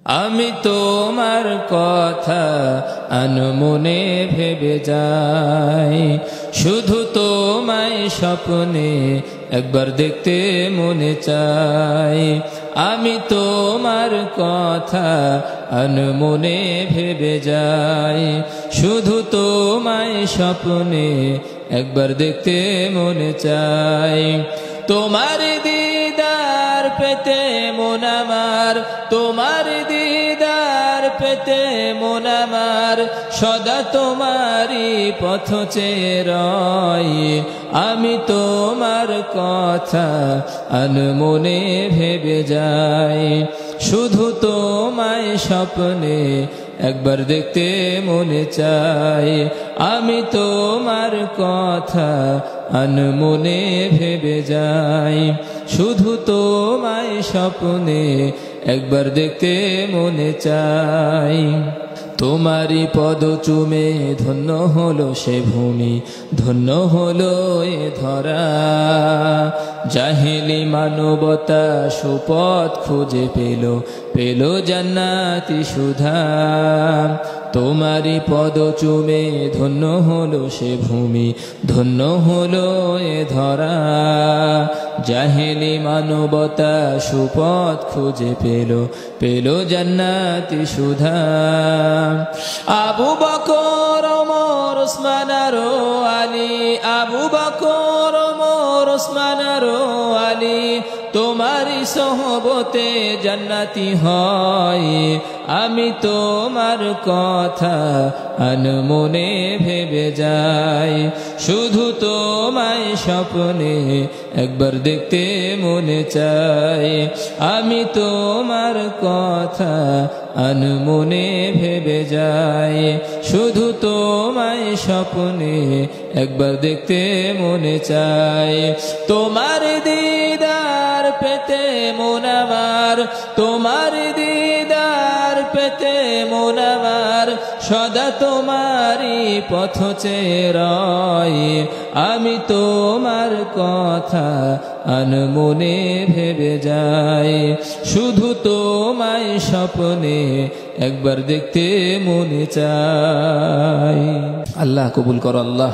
আমি তোমার কথা আনমনে ভেবে যাই, শুধু তোমায় স্বপ্নে একবার দেখতে মনে চাই। আমি তোমার কথা আনমনে ভেবে যাই, শুধু তোমায় স্বপ্নে একবার দেখতে মনে চাই। তোমার দিদার পেতে মন আমার, তোমার দিদার পেতে মন আমার, সদা তোমারই পথ চেয়ে রয়। আমি তোমার কথা আনমনে ভেবে যাই, শুধু তোমায় স্বপ্নে একবার দেখতে মনে চাই। আমি তোমার কথা আনমনে ভেবে যাই, শুধু তোমায় স্বপ্নে একবার দেখতে মনে চাই। তোমারই পদ চুমে ধন্য হলো সে ভূমি, ধন্য হলো এ ধরা। জাহেলি মানবতা সুপথ খুঁজে পেল জান্নাতি সুধা। তোমারই পদ চুমে ধন্য হলো সে ভূমি, ধন্য হলো এ ধরা। জাহেলি মানবতা সুপথ খুঁজে পেল জান্নাতি সুধা। আবু বকর ওমর ওসমান আরো আলী, আবু বকর ওমর ওসমান আরো আলী, তোমারই সোহবতে জান্নাতি হয়। আমি তোমার কথা আনমনে ভেবে যাই, শুধু তোমায় স্বপ্নে একবার দেখতে মনে চাই। আমি তোমার কথা আনমনে ভেবে যাই, শুধু তোমায় স্বপ্নে একবার দেখতে মনে চাই। তোমার দিদার পেতে মন আমার, তোমার দিদার পেতে মন আমার, সদা তোমারই পথ চেয়ে রয়। আমি তোমার কথা আনমনে ভেবে যাই, শুধু তোমায় স্বপ্নে একবার দেখতে মনে চাই। আল্লাহ কবুল করো আল্লাহ।